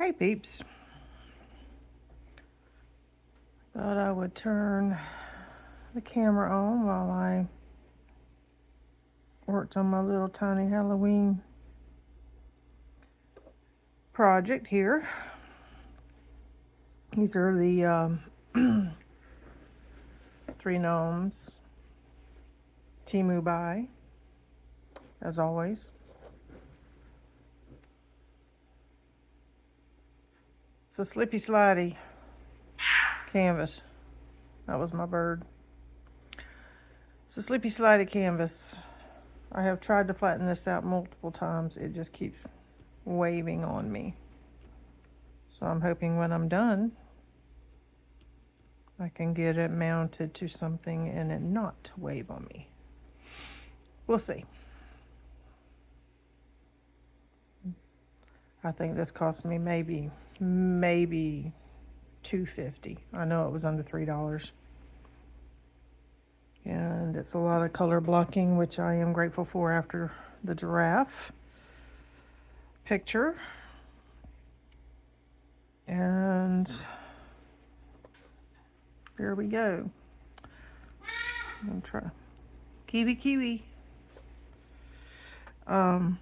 Hey peeps, thought I would turn the camera on while I worked on my little tiny Halloween project here. These are the 3 gnomes, Timu by, as always. So Slippy Slidey canvas. That was my bird. So Slippy Slidey canvas. I have tried to flatten this out multiple times. It just keeps waving on me. So I'm hoping when I'm done, I can get it mounted to something and it not wave on me. We'll see. I think this cost me maybe $2.50. I know it was under $3. And it's a lot of color blocking, which I am grateful for after the giraffe picture. And here we go. I'm try kiwi. I'm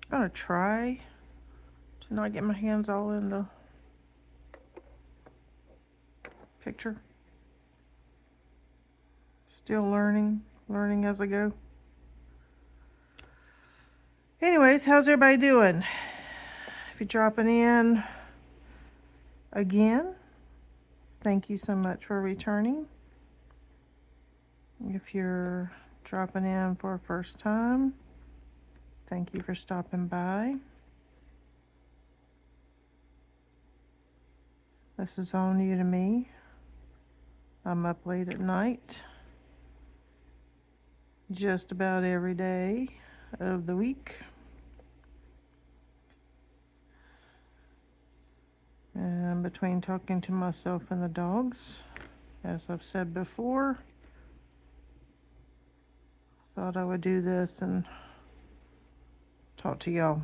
gonna try to not get my hands all in the picture. Still learning as I go. Anyways, how's everybody doing? If you're dropping in again, thank you so much for returning. If you're dropping in for a first time, thank you for stopping by. This is all new to me. I'm up late at night, just about every day of the week. And between talking to myself and the dogs, as I've said before, thought I would do this and talk to y'all.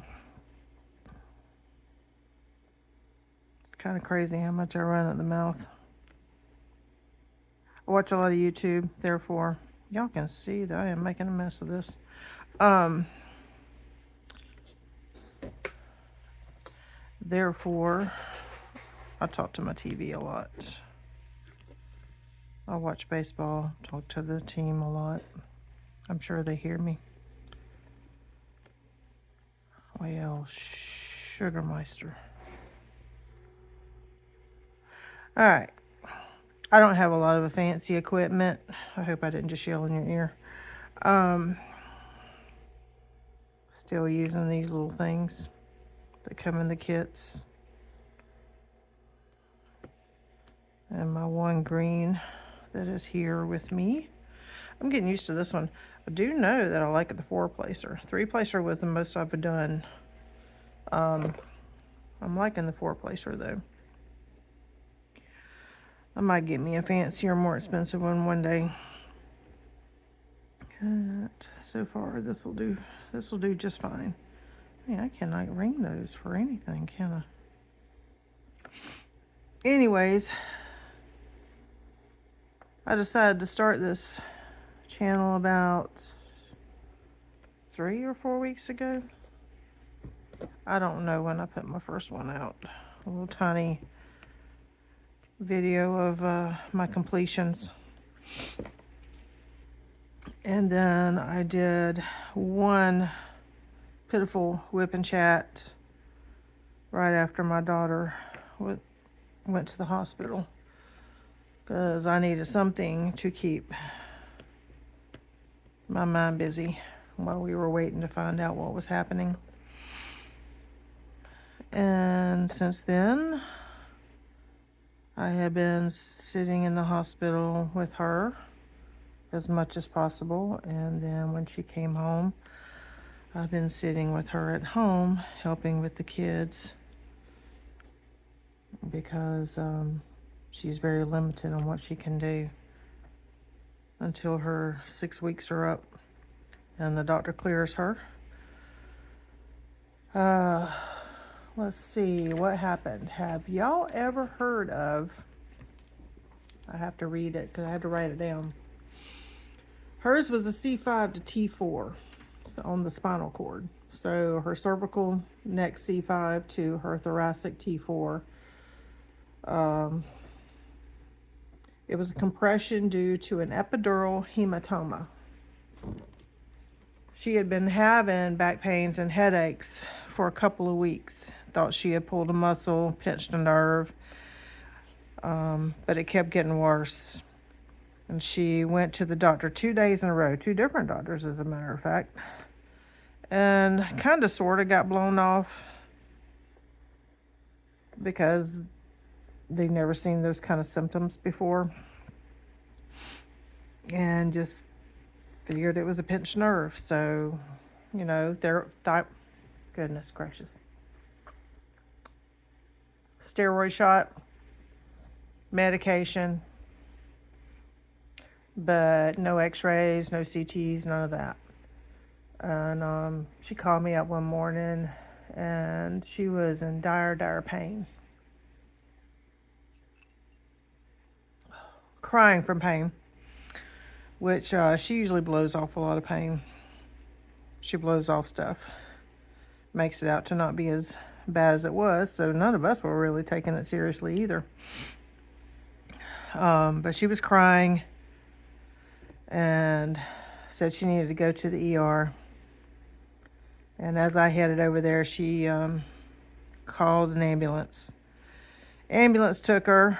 It's kind of crazy how much I run at the mouth. I watch a lot of YouTube, therefore y'all can see that I am making a mess of this. Therefore, I talk to my TV a lot. I watch baseball, talk to the team a lot. I'm sure they hear me. Well, Sugarmeister. All right. I don't have a lot of fancy equipment. I hope I didn't just yell in your ear. Still using these little things that come in the kits. And my one green that is here with me. I'm getting used to this one. I do know that I like the 4-placer. 3-placer was the most I've done. I'm liking the 4-placer though. I might get me a fancier, more expensive one day. But so far, this will do just fine. I mean, I cannot ring those for anything, can I? Anyways, I decided to start this channel about 3 or 4 weeks ago. I don't know when I put my first one out. A little tiny video of my completions. And then I did one pitiful Wip N Chat right after my daughter went to the hospital, because I needed something to keep my mind busy while we were waiting to find out what was happening. And since then, I have been sitting in the hospital with her as much as possible. And then when she came home, I've been sitting with her at home, helping with the kids, because she's very limited on what she can do until her 6 weeks are up and the doctor clears her. let's see what happened. Have y'all ever heard of, I have to read it because I had to write it down. Hers was a C5 to T4, so on the spinal cord. So her cervical neck C5 to her thoracic T4. It was a compression due to an epidural hematoma. She had been having back pains and headaches for a couple of weeks. Thought she had pulled a muscle, pinched a nerve, but it kept getting worse. And she went to the doctor 2 days in a row, 2 different doctors, as a matter of fact, and kind of sort of got blown off because they'd never seen those kind of symptoms before, and just figured it was a pinched nerve. So, you know, goodness gracious. Steroid shot, medication, but no x-rays, no CTs, none of that. And she called me up one morning and she was in dire pain. Crying from pain, which she usually blows off a lot of pain. She blows off stuff. Makes it out to not be as bad as it was, so none of us were really taking it seriously either. But she was crying and said she needed to go to the ER. And as I headed over there, she called an ambulance. Ambulance took her.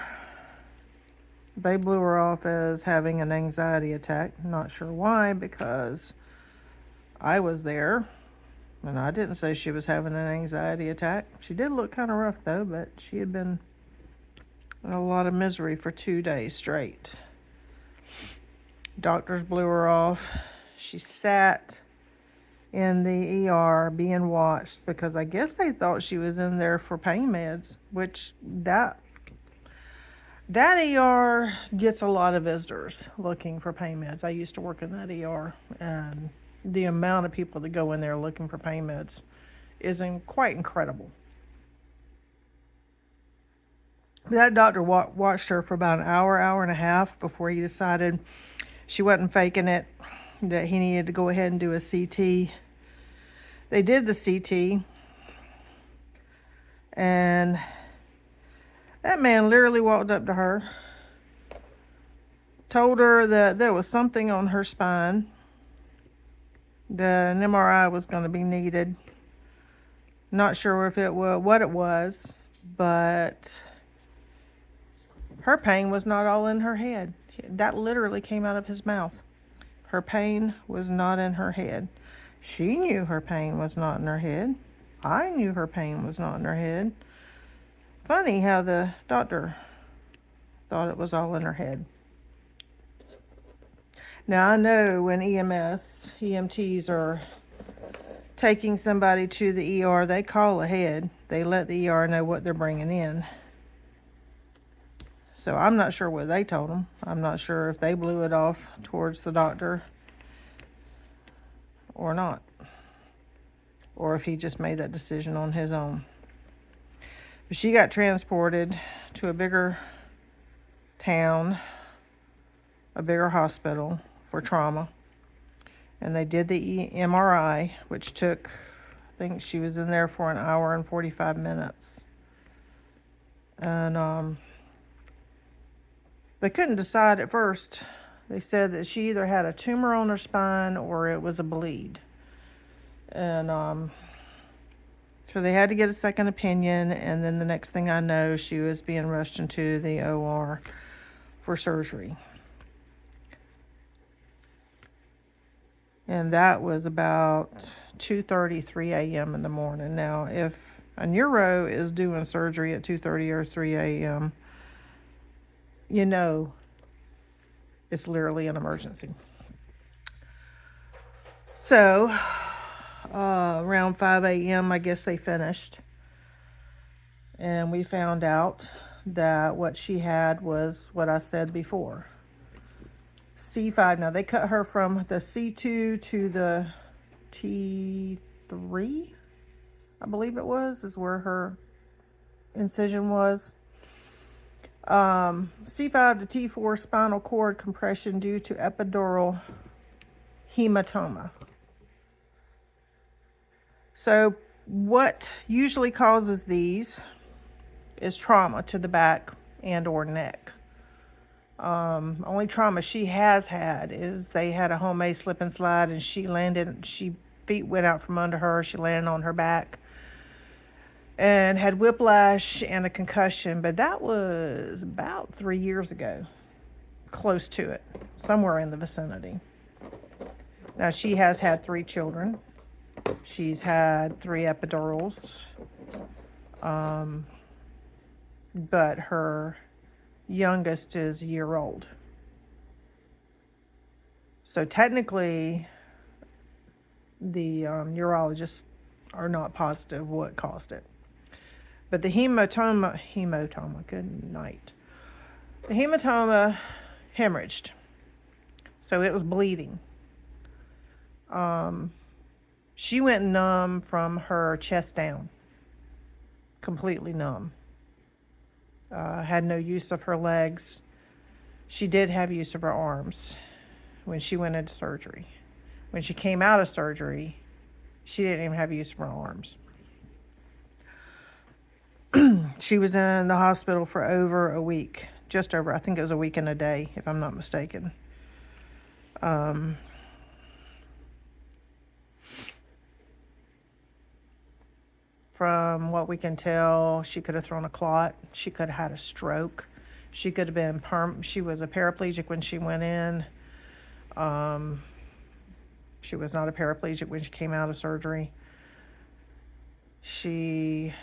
They blew her off as having an anxiety attack. Not sure why, because I was there and I didn't say she was having an anxiety attack. She did look kind of rough though, but she had been in a lot of misery for 2 days straight. Doctors blew her off. She sat in the ER being watched because I guess they thought she was in there for pain meds, which that ER gets a lot of visitors looking for pain meds. I used to work in that ER, and the amount of people that go in there looking for pain meds is quite incredible. That doctor watched her for about an hour and a half before he decided she wasn't faking it, that he needed to go ahead and do a CT. They did the CT, and that man literally walked up to her, told her that there was something on her spine, that an MRI was going to be needed. Not sure if it was what it was, but her pain was not all in her head. That literally came out of his mouth. Her pain was not in her head. She knew her pain was not in her head. I knew her pain was not in her head. Funny how the doctor thought it was all in her head. Now, I know when EMTs are taking somebody to the ER, they call ahead. They let the ER know what they're bringing in. So I'm not sure what they told them. I'm not sure if they blew it off towards the doctor or not, or if he just made that decision on his own. But she got transported to a bigger town, a bigger hospital for trauma. And they did the MRI, which took, I think she was in there for an hour and 45 minutes. And they couldn't decide at first. They said that she either had a tumor on her spine or it was a bleed. And so they had to get a second opinion, and then the next thing I know, she was being rushed into the OR for surgery. And that was about 2:30, 3 a.m. in the morning. Now, if a neuro is doing surgery at 2:30 or 3 a.m., you know it's literally an emergency. So, around 5 a.m., I guess they finished. And we found out that what she had was what I said before. C5. Now, they cut her from the C2 to the T3. I believe it was, is where her incision was. C5 to T4 spinal cord compression due to epidural hematoma. So what usually causes these is trauma to the back and or neck. Only trauma she has had is they had a homemade slip and slide, and feet went out from under her. She landed on her back and had whiplash and a concussion, but that was about 3 years ago, close to it, somewhere in the vicinity. Now, she has had 3 children. She's had 3 epidurals, but her youngest is a year old. So technically, the neurologists are not positive what caused it. But the hematoma, good night. The hematoma hemorrhaged. So it was bleeding. She went numb from her chest down. Completely numb. Had no use of her legs. She did have use of her arms when she went into surgery. When she came out of surgery, she didn't even have use of her arms. She was in the hospital for over a week, just over, I think it was a week and a day, if I'm not mistaken. From what we can tell, she could have thrown a clot. She could have had a stroke. She could have been she was a paraplegic when she went in. She was not a paraplegic when she came out of surgery. She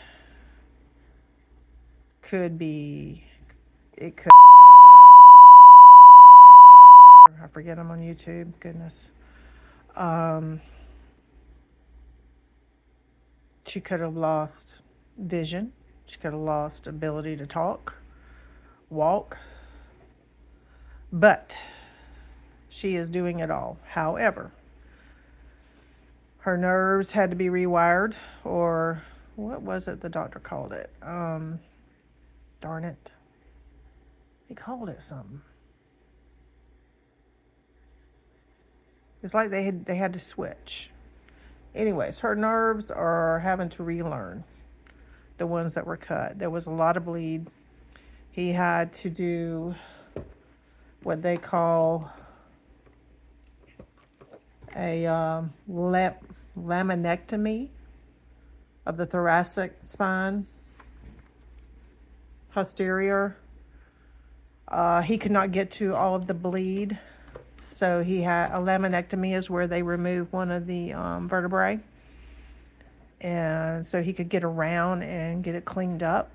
could be, it could have killed her. I forget I'm on YouTube, goodness. She could have lost vision. She could have lost ability to talk, walk. But she is doing it all. However, her nerves had to be rewired, or what was it the doctor called it? Darn it. He called it something. It's like they had to switch. Anyways, her nerves are having to relearn, the ones that were cut. There was a lot of bleed. He had to do what they call a laminectomy of the thoracic spine, posterior. He could not get to all of the bleed. So he had a laminectomy, is where they remove one of the vertebrae. And so he could get around and get it cleaned up.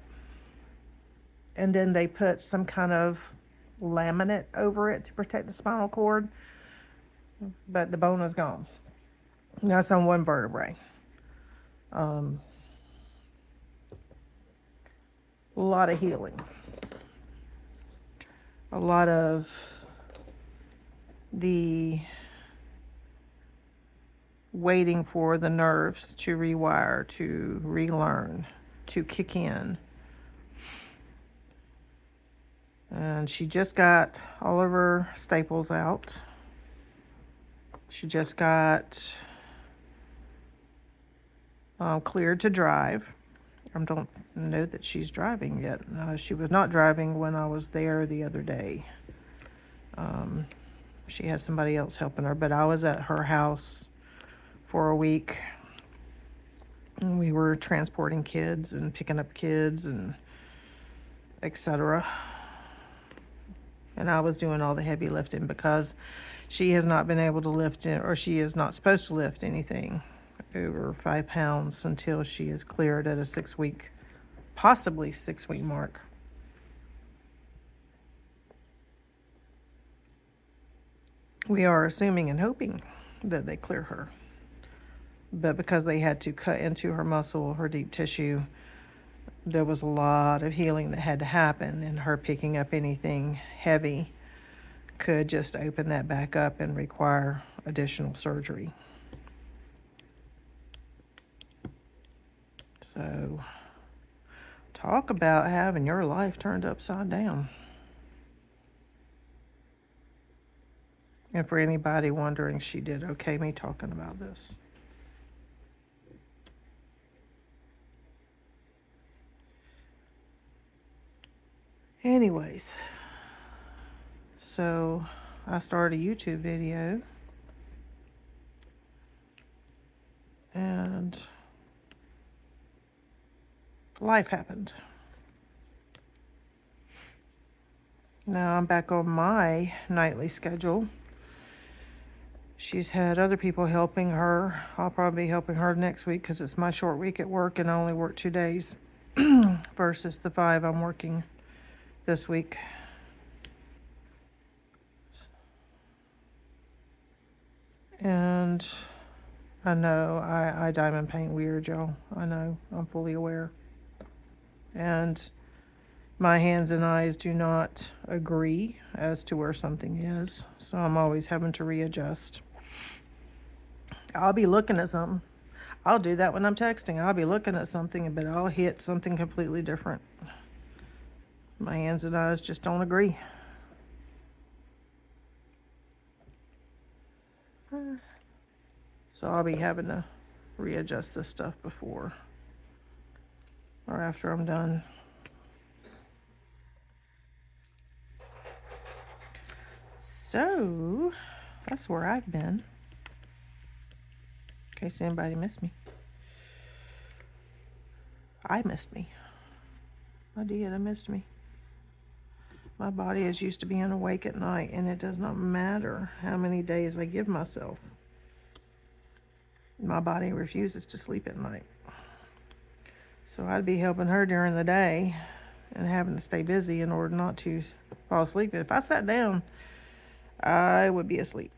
And then they put some kind of laminate over it to protect the spinal cord. But the bone is gone. That's on one vertebrae. A lot of healing. A lot of the waiting for the nerves to rewire, to relearn, to kick in. And she just got all of her staples out. She just got cleared to drive. I don't know that she's driving yet. She was not driving when I was there the other day. She has somebody else helping her, but I was at her house for a week. And we were transporting kids and picking up kids and etc. And I was doing all the heavy lifting because she has not been able to lift or she is not supposed to lift anything over 5 pounds until she is cleared at a 6-week, possibly 6-week mark. We are assuming and hoping that they clear her. But because they had to cut into her muscle, her deep tissue, there was a lot of healing that had to happen, and her picking up anything heavy could just open that back up and require additional surgery. So, talk about having your life turned upside down. And for anybody wondering, she did okay me talking about this. Anyways, so I started a YouTube video, and life happened. Now I'm back on my nightly schedule. She's had other people helping her. I'll probably be helping her next week because it's my short week at work and I only work 2 days versus the 5 I'm working this week. And I know I diamond paint weird, y'all. I know, I'm fully aware. And my hands and eyes do not agree as to where something is, so I'm always having to readjust. I'll be looking at something. I'll do that when I'm texting. I'll be looking at something, but I'll hit something completely different. My hands and eyes just don't agree. So I'll be having to readjust this stuff before or after I'm done. So that's where I've been, in case anybody missed me. I missed me. I did. I missed me. My body is used to being awake at night, and it does not matter how many days I give myself. My body refuses to sleep at night. So I'd be helping her during the day and having to stay busy in order not to fall asleep. If I sat down, I would be asleep.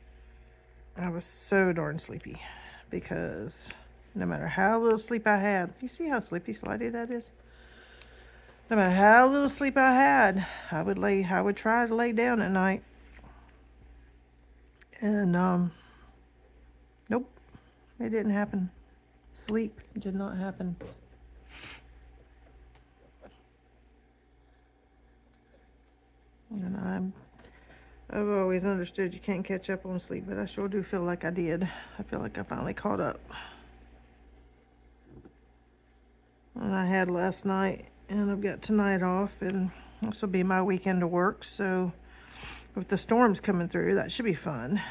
I was so darn sleepy because no matter how little sleep I had, you see how sleepy slidey that is? No matter how little sleep I had, I would try to lay down at night. And nope, it didn't happen. Sleep did not happen. And I've always understood you can't catch up on sleep, but I sure do feel like I did. I feel like I finally caught up. And I had last night, and I've got tonight off, and this will be my weekend to work. So with the storms coming through, that should be fun.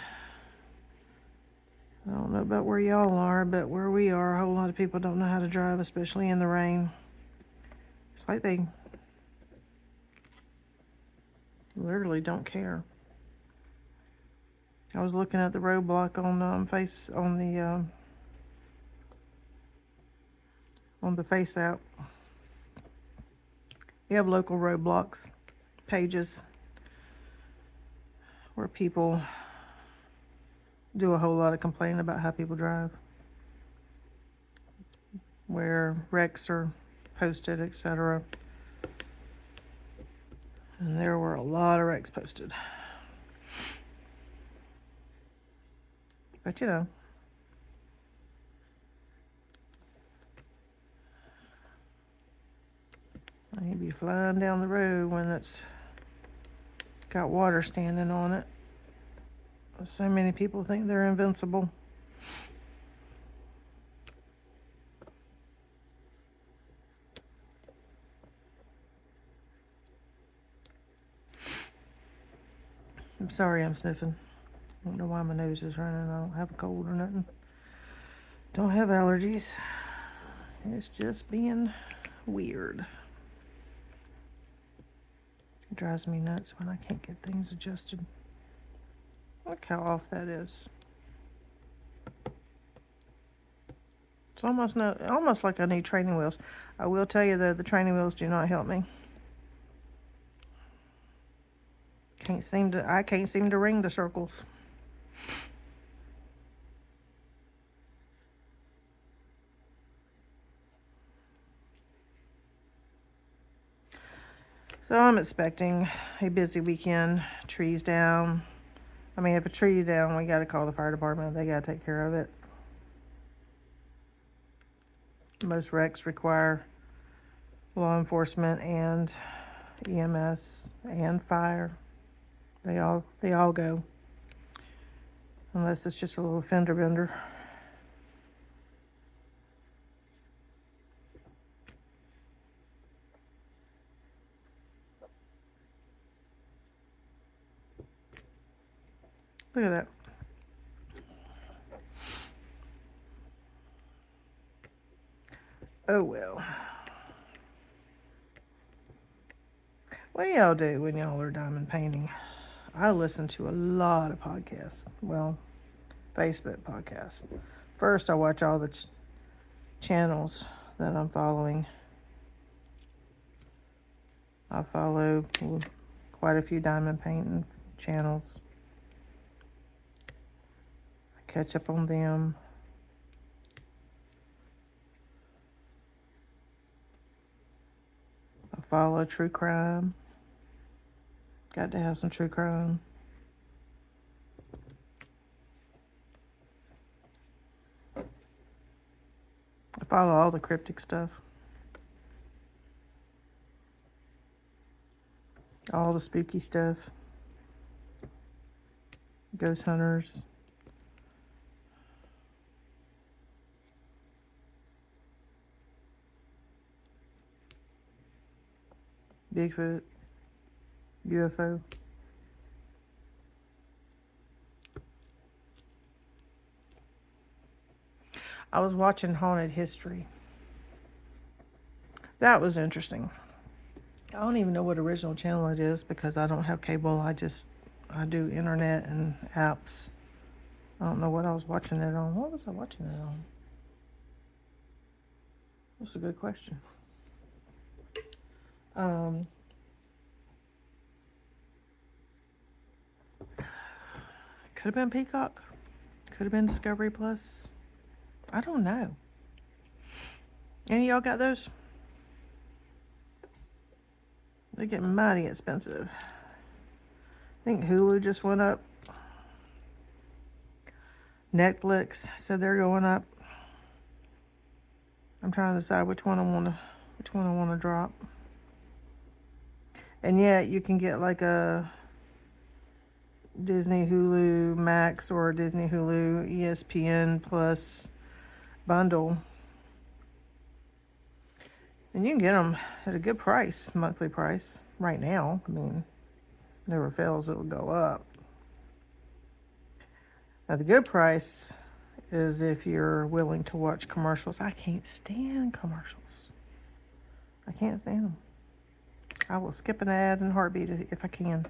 I don't know about where y'all are, but where we are, a whole lot of people don't know how to drive, especially in the rain. It's like they literally don't care. I was looking at the roadblock on the Face app. You have local roadblocks pages where people do a whole lot of complaining about how people drive, where wrecks are posted, etc. And there were a lot of wrecks posted. But you know, you'd be flying down the road when it's got water standing on it. So many people think they're invincible. I'm sorry I'm sniffing. I don't know why my nose is running. I don't have a cold or nothing. Don't have allergies. It's just being weird. It drives me nuts when I can't get things adjusted. Look how off that is. It's almost like I need training wheels. I will tell you though, the training wheels do not help me. I can't seem to ring the circles. So I'm expecting a busy weekend. Trees down. I mean, if a tree's down, we got to call the fire department. They got to take care of it. Most wrecks require law enforcement and EMS and fire. They all go. Unless it's just a little fender bender. Look at that. Oh well. What do y'all do when y'all are diamond painting? I listen to a lot of podcasts. Well, Facebook podcasts. First, I watch all the channels that I'm following. I follow quite a few diamond painting channels. I catch up on them. I follow true crime. Got to have some true crime. I follow all the cryptic stuff. All the spooky stuff. Ghost hunters. Bigfoot. UFO. I was watching Haunted History. That was interesting. I don't even know what original channel it is because I don't have cable. I do internet and apps. I don't know what I was watching it on. What was I watching it on? That's a good question. Could have been Peacock. Could have been Discovery Plus. I don't know. Any of y'all got those? They get mighty expensive. I think Hulu just went up. Netflix said they're going up. I'm trying to decide which one I want to drop. And yet you can get like a Disney Hulu Max or Disney Hulu ESPN Plus bundle. And you can get them at a good price, monthly price, right now. I mean, never fails, it will go up. Now, the good price is if you're willing to watch commercials. I can't stand commercials. I can't stand them. I will skip an ad in a heartbeat if I can.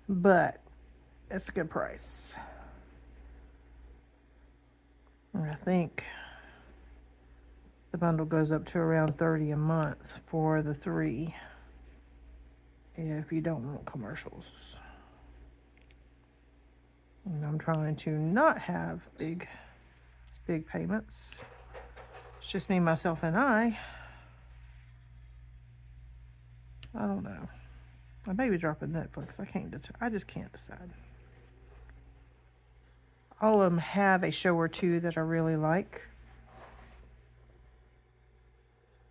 But it's a good price. And I think the bundle goes up to around $30 a month for the 3 if you don't want commercials. And I'm trying to not have big payments. It's just me, myself, and I don't know. I may be dropping Netflix. I just can't decide. All of them have a show or two that I really like.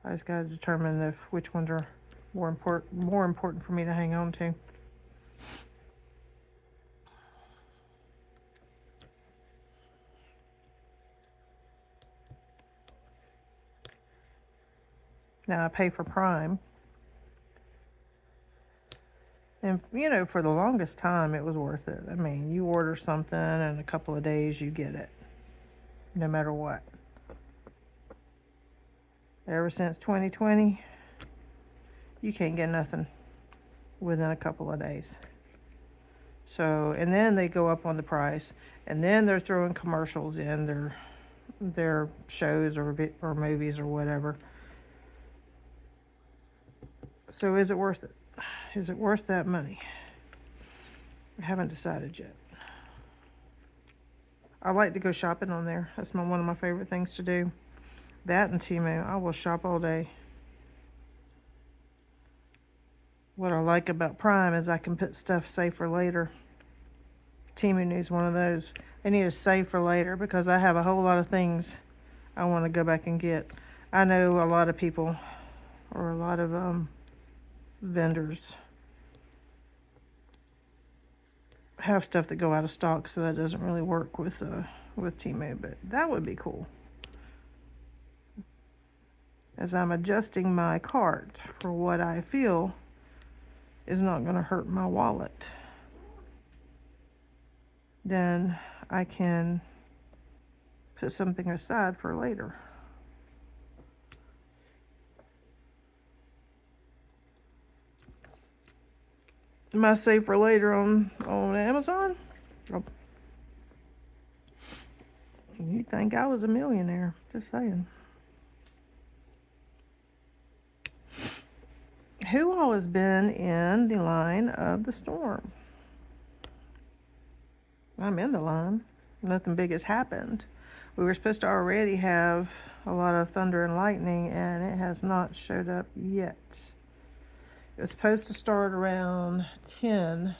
I just got to determine which ones are more important for me to hang on to. Now I pay for Prime. And, for the longest time, it was worth it. I mean, you order something, and a couple of days, you get it. No matter what. Ever since 2020, you can't get nothing within a couple of days. So, and then they go up on the price. And then they're throwing commercials in their shows or movies or whatever. So is it worth it? Is it worth that money? I haven't decided yet. I like to go shopping on there. That's one of my favorite things to do. That and Temu. I will shop all day. What I like about Prime is I can put stuff save for later. Temu needs one of those. I need to save for later because I have a whole lot of things I want to go back and get. I know a lot of people, or a lot of vendors, have stuff that go out of stock, so that doesn't really work with Temu, but that would be cool. As I'm adjusting my cart for what I feel is not going to hurt my wallet, then I can put something aside for later. My save for later on Amazon? Oh. You'd think I was a millionaire, just saying. Who all has been in the line of the storm? I'm in the line. Nothing big has happened. We were supposed to already have a lot of thunder and lightning, and it has not showed up yet. It was supposed to start around 10,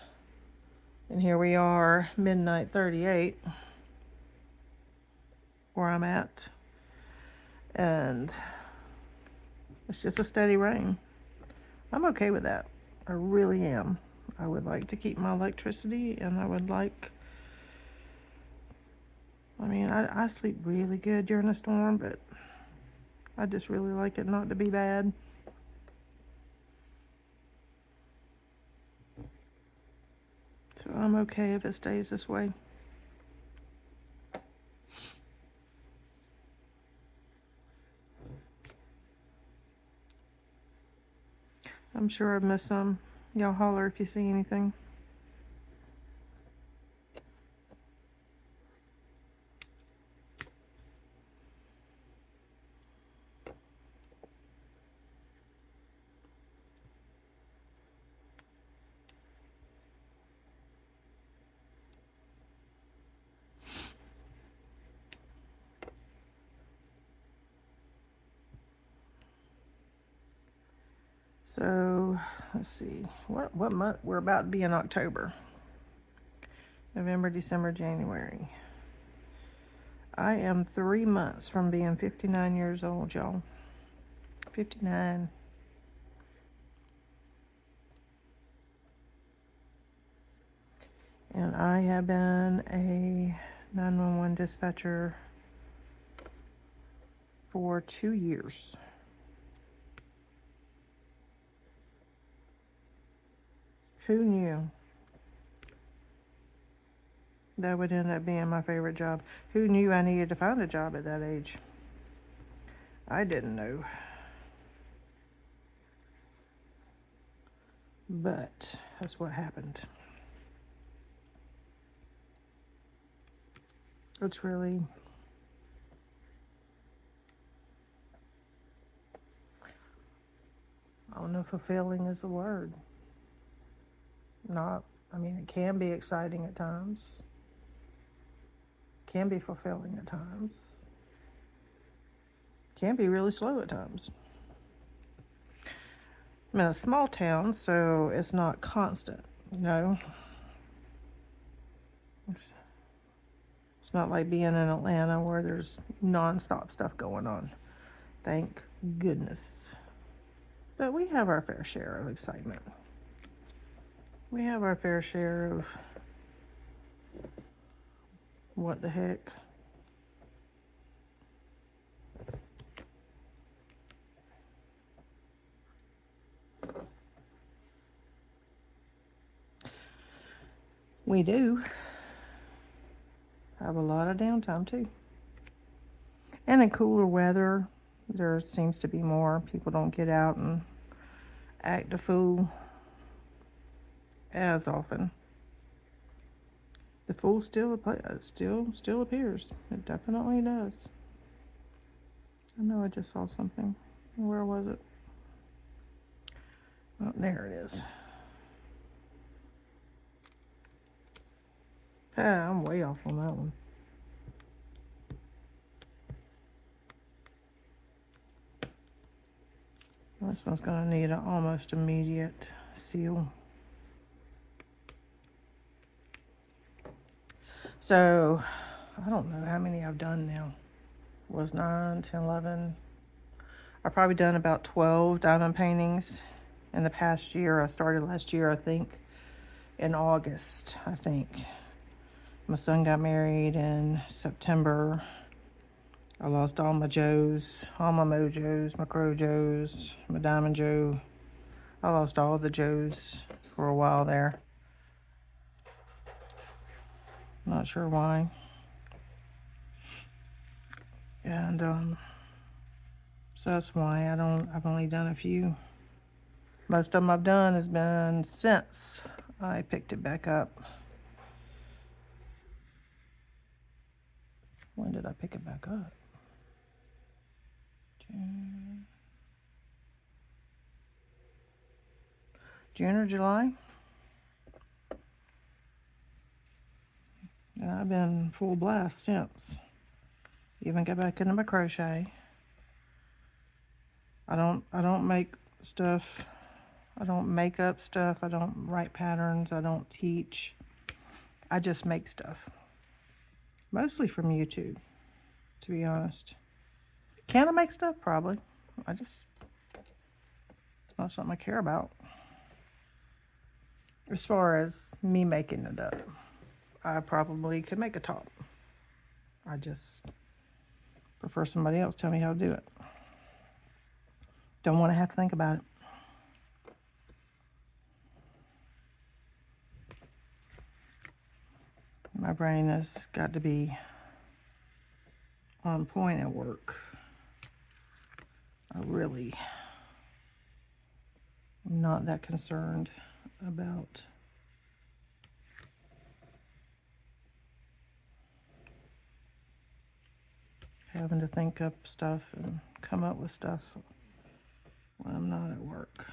and here we are, midnight 38, where I'm at. And it's just a steady rain. I'm okay with that. I really am. I would like to keep my electricity, and I would like, I sleep really good during a storm, but I just really like it not to be bad. So I'm okay if it stays this way. I'm sure I've missed some. Y'all holler if you see anything. So let's see, what month? We're about to be in October. November, December, January. I am 3 months from being 59 years old, y'all. 59. And I have been a 911 dispatcher for 2 years. Who knew that would end up being my favorite job? Who knew I needed to find a job at that age? I didn't know. But that's what happened. It's really, I don't know if fulfilling is the word. It can be exciting at times. Can be fulfilling at times. Can be really slow at times. I'm in a small town, so it's not constant, you know. It's not like being in Atlanta where there's non-stop stuff going on. Thank goodness. But we have our fair share of excitement. We have our fair share of what the heck. We do have a lot of downtime too. And in cooler weather, there seems to be more. People don't get out and act a fool as often. The fool still appears. It definitely does. I know I just saw something. Where was it? Oh, there it is. I'm way off on that one. This one's going to need an almost immediate seal. So, I don't know how many I've done now. was 9, 10, 11. I've probably done about 12 diamond paintings in the past year. I started last year, I think, in August, I think. My son got married in September. I lost all my Joes, all my Mojos, my Crow Joes, my Diamond Joe. I lost all the Joes for a while there. Not sure why. And so that's why I've only done a few. Most of them I've done has been since I picked it back up. When did I pick it back up? June or July? And I've been full blast since. Even got back into my crochet. I don't make stuff. I don't make up stuff. I don't write patterns. I don't teach. I just make stuff. Mostly from YouTube, to be honest. Can I make stuff? Probably. It's not something I care about. As far as me making it up, I probably could make a top. I just prefer somebody else tell me how to do it. Don't want to have to think about it. My brain has got to be on point at work. I really am not that concerned about having to think up stuff and come up with stuff when I'm not at work.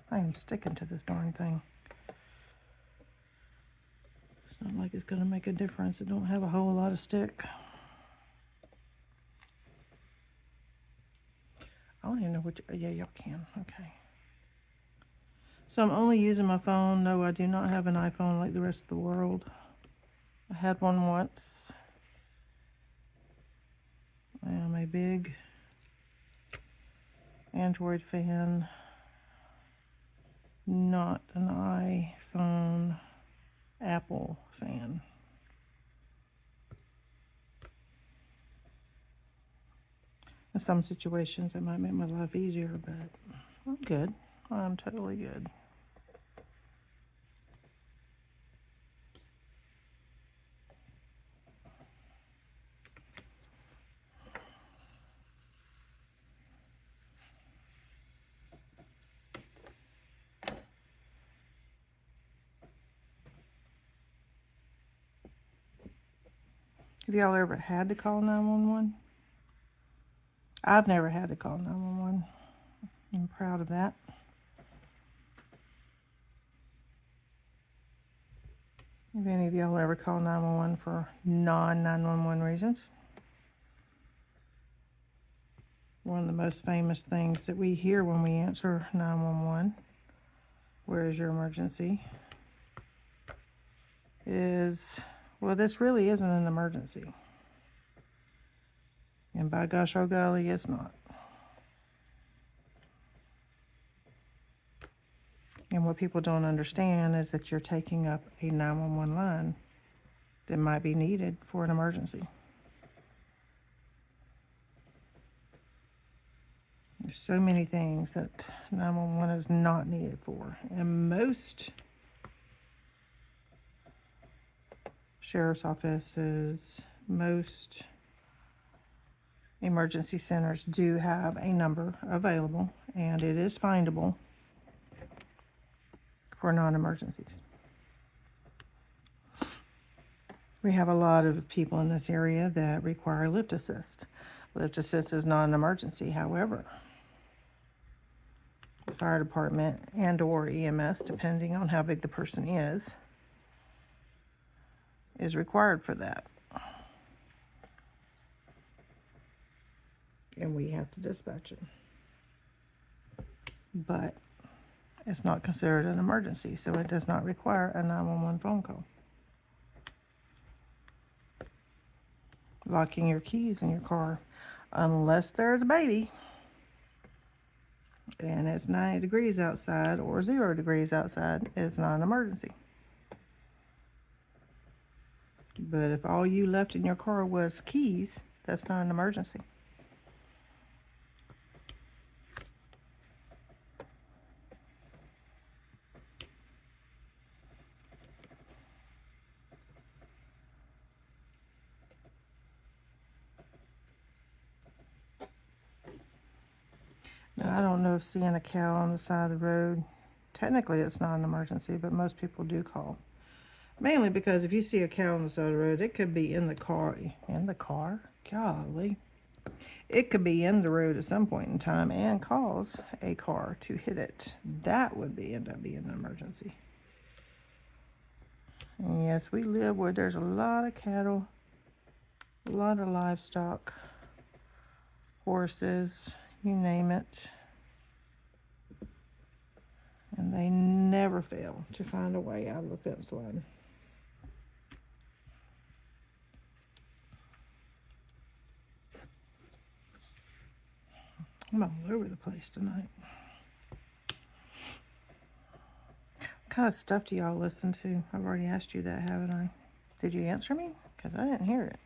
I am sticking to this darn thing. It's not like it's going to make a difference. It don't have a whole lot of stick. I don't even know which. Yeah, y'all can. Okay. So I'm only using my phone. No, I do not have an iPhone like the rest of the world. I had one once. I am a big Android fan, not an iPhone, Apple fan. In some situations, it might make my life easier, but I'm good. I'm totally good. Have y'all ever had to call 911? I've never had to call 911. I'm proud of that. Have any of y'all ever called 911 for non-911 reasons? One of the most famous things that we hear when we answer 911, where is your emergency, is, well, this really isn't an emergency. And by gosh, oh golly, it's not. And what people don't understand is that you're taking up a 911 line that might be needed for an emergency. There's so many things that 911 is not needed for. And most sheriff's offices, most emergency centers do have a number available, and it is findable for non-emergencies. We have a lot of people in this area that require lift assist. Lift assist is not an emergency. However, the fire department and or EMS, depending on how big the person is required for that. And we have to dispatch it. But it's not considered an emergency, so it does not require a 911 phone call. locking your keys in your car, unless there's a baby and it's 90 degrees outside or 0 degrees outside. It's not an emergency. But if all you left in your car was keys, that's not an emergency. Now, I don't know if seeing a cow on the side of the road, technically it's not an emergency, but most people do call. Mainly because if you see a cow on the side of the road, it could be in the car. In the car? Golly. It could be in the road at some point in time and cause a car to hit it. That would end up being an emergency. And yes, we live where there's a lot of cattle, a lot of livestock, horses, you name it. And they never fail to find a way out of the fence line. I'm all over the place tonight. What kind of stuff do y'all listen to? I've already asked you that, haven't I? Did you answer me? Because I didn't hear it.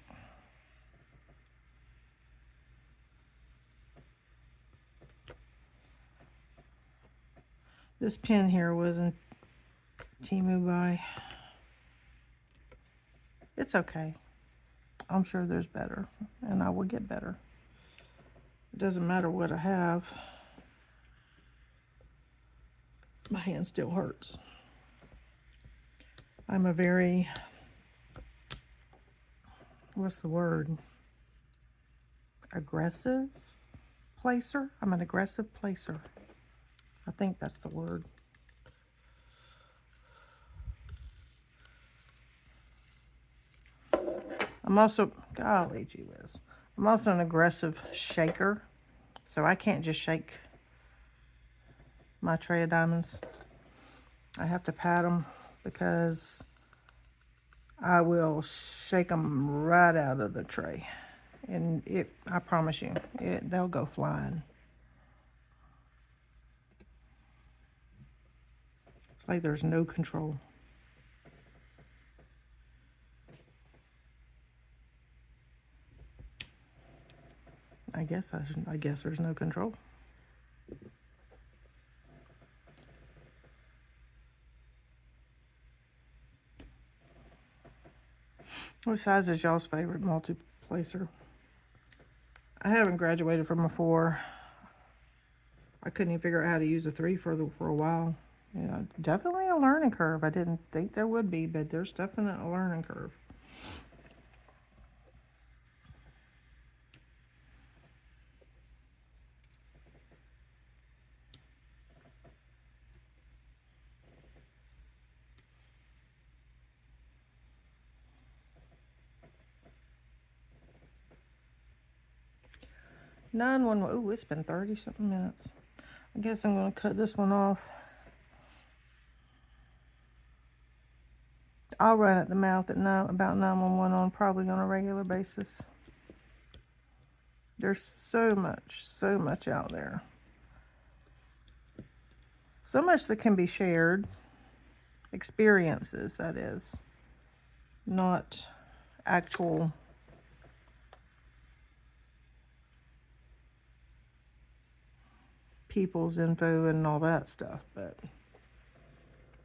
This pen here was in Temu Buy. It's okay. I'm sure there's better, and I will get better. It doesn't matter what I have. My hand still hurts. I'm a very, what's the word? Aggressive placer? I'm an aggressive placer. I think that's the word. I'm also, golly gee whiz, I'm also an aggressive shaker. So I can't just shake my tray of diamonds. I have to pat them because I will shake them right out of the tray. And I promise you, they'll go flying. It's like there's no control. I guess there's no control. What size is y'all's favorite multi-placer? I haven't graduated from a 4. I couldn't even figure out how to use a 3 for a while. Yeah, definitely a learning curve. I didn't think there would be, but there's definitely a learning curve. Oh, it's been 30-something minutes. I guess I'm going to cut this one off. I'll run at the mouth at about 911 on probably on a regular basis. There's so much out there. So much that can be shared. Experiences, that is. Not actual people's info and all that stuff, but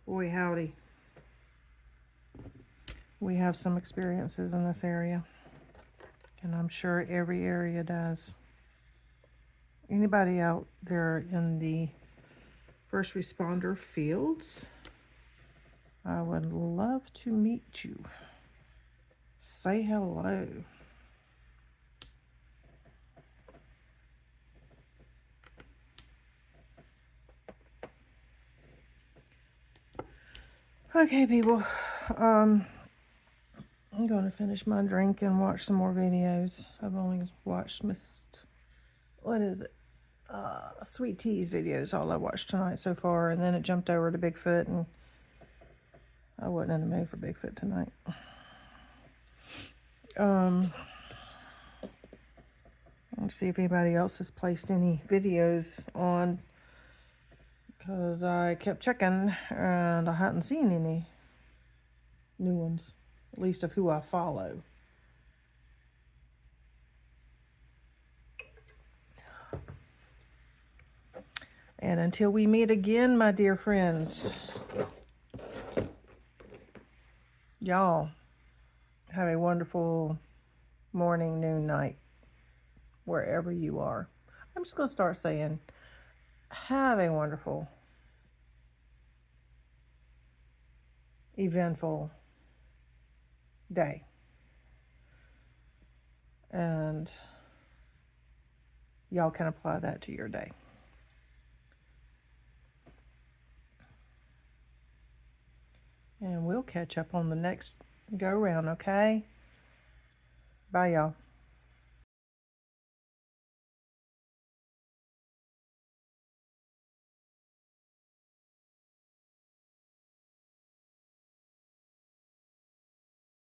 boy howdy, we have some experiences in this area, and I'm sure every area does. Anybody out there in the first responder fields, I would love to meet you. Say hello. Okay, people. I'm going to finish my drink and watch some more videos. I've only watched Sweet Tea's videos, all I watched tonight so far, and then it jumped over to Bigfoot, and I wasn't in the mood for Bigfoot tonight. Let's see if anybody else has placed any videos on, because I kept checking and I hadn't seen any new ones, at least of who I follow. And until we meet again, my dear friends, y'all have a wonderful morning, noon, night, wherever you are. I'm just going to start saying, have a wonderful, eventful day. And y'all can apply that to your day. And we'll catch up on the next go round, okay? Bye, y'all.